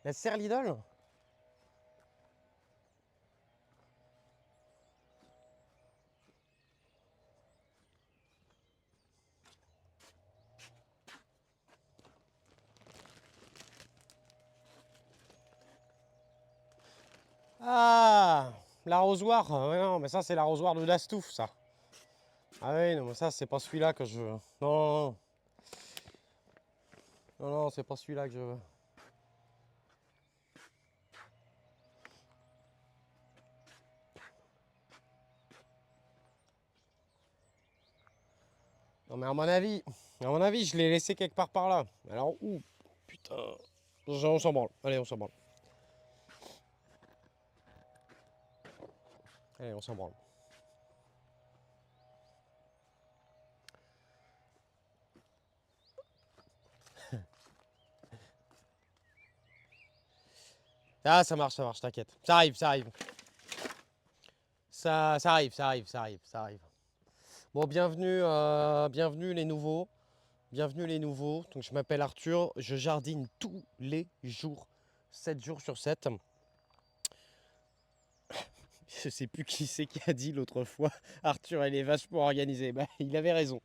La serre Lidl? Ah, l'arrosoir. Ouais, non, mais ça, c'est l'arrosoir de Dastouf, ça. Ah oui, non, mais ça, c'est pas celui-là que je veux. Non, non, non, non, c'est pas celui-là que je veux. Non, mais à mon avis, je l'ai laissé quelque part par là. Alors, où? Putain. On s'en branle. Allez, on s'en branle. Allez, on s'en branle. Ah, ça marche, t'inquiète. Ça arrive, ça arrive. Ça arrive, ça arrive, ça arrive, ça arrive. Bon, bienvenue, bienvenue les nouveaux. Bienvenue les nouveaux. Donc, je m'appelle Arthur. Je jardine tous les jours, 7 jours sur 7. Je sais plus qui c'est qui a dit l'autre fois. Arthur, elle est vachement organisée. Bah, il avait raison.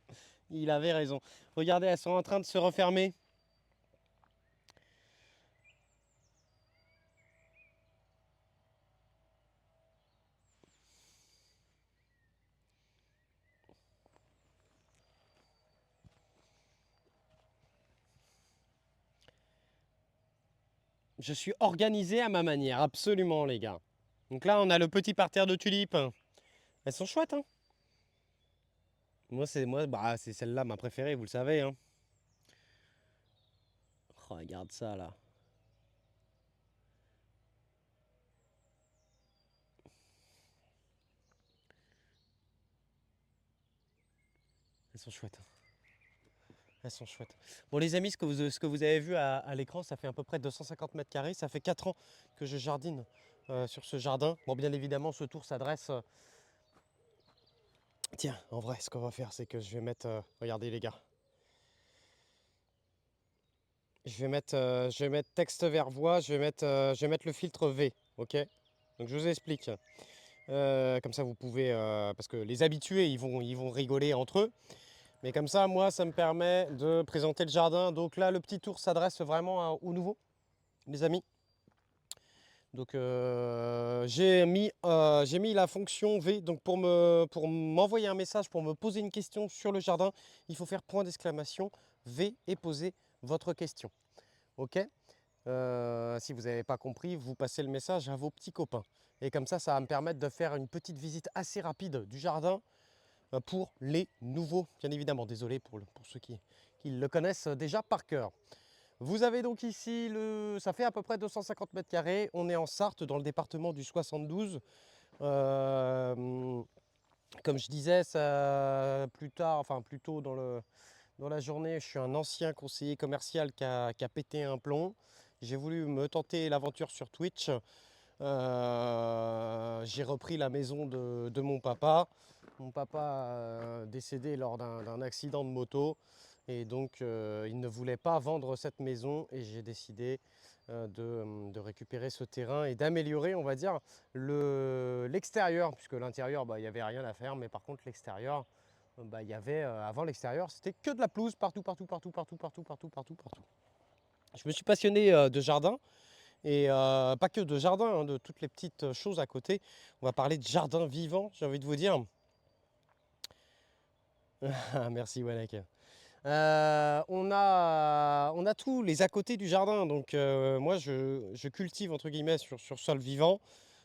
Il avait raison. Regardez, elles sont en train de se refermer. Je suis organisé à ma manière, absolument les gars. Donc là, on a le petit parterre de tulipes. Elles sont chouettes, hein. Bah, c'est celle-là ma préférée, vous le savez, hein. Oh, regarde ça là. Elles sont chouettes. Elles sont chouettes. Bon les amis, ce que vous avez vu à l'écran, ça fait à peu près 250 mètres carrés. Ça fait 4 ans que je jardine sur ce jardin. Bon, bien évidemment, ce tour s'adresse. Tiens, en vrai, ce qu'on va faire, c'est que je vais mettre. Regardez les gars. Je vais mettre texte vers voix. Je vais mettre le filtre V. Ok. Donc je vous explique. Comme ça, vous pouvez, parce que les habitués, ils vont rigoler entre eux. Mais comme ça, moi, ça me permet de présenter le jardin. Donc là, le petit tour s'adresse vraiment aux nouveaux, les amis. Donc j'ai mis la fonction V. Donc pour m'envoyer un message, pour me poser une question sur le jardin, il faut faire point d'exclamation V et poser votre question. Ok. Si vous n'avez pas compris, vous passez le message à vos petits copains. Et comme ça va me permettre de faire une petite visite assez rapide du jardin pour les nouveaux, bien évidemment. Désolé pour ceux qui le connaissent déjà par cœur. Vous avez donc ici, ça fait à peu près 250 mètres carrés. On est en Sarthe, dans le département du 72. Comme je disais, plus tôt dans la journée, je suis un ancien conseiller commercial qui a pété un plomb. J'ai voulu me tenter l'aventure sur Twitch. J'ai repris la maison de mon papa. Mon papa décédé lors d'un accident de moto. Et donc, il ne voulait pas vendre cette maison. Et j'ai décidé de récupérer ce terrain et d'améliorer, on va dire, l'extérieur. Puisque l'intérieur, bah, il n'y avait rien à faire. Mais par contre, l'extérieur, bah, il y avait, avant l'extérieur, c'était que de la pelouse partout, partout, partout, partout, partout, partout, partout, partout. Je me suis passionné de jardin. Et pas que de jardin, hein, de toutes les petites choses à côté. On va parler de jardin vivant, j'ai envie de vous dire. Merci Wanek. On a tous les à côté du jardin. Donc moi, je cultive entre guillemets sur sol vivant.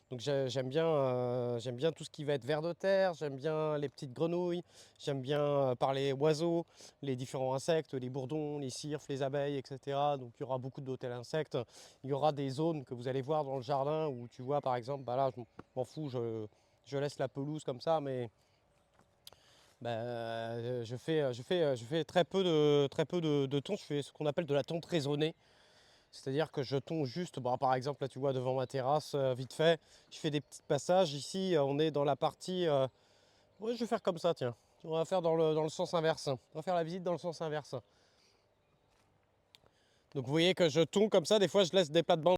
Donc j'aime bien tout ce qui va être vers de terre, j'aime bien les petites grenouilles, j'aime bien parler oiseaux, les différents insectes, les bourdons, les cirfes, les abeilles, etc. Donc il y aura beaucoup d'hôtels insectes. Il y aura des zones que vous allez voir dans le jardin où tu vois par exemple, bah là je m'en fous, je laisse la pelouse comme ça, mais bah, je fais très peu de tonds, je fais ce qu'on appelle de la tonte raisonnée. C'est-à-dire que je tonds juste, bon, par exemple, là tu vois devant ma terrasse, vite fait, je fais des petits passages. Ici, on est dans la partie. Ouais, je vais faire comme ça, tiens. On va faire dans le sens inverse. On va faire la visite dans le sens inverse. Donc vous voyez que je tonds comme ça, des fois je laisse des plates-bandes.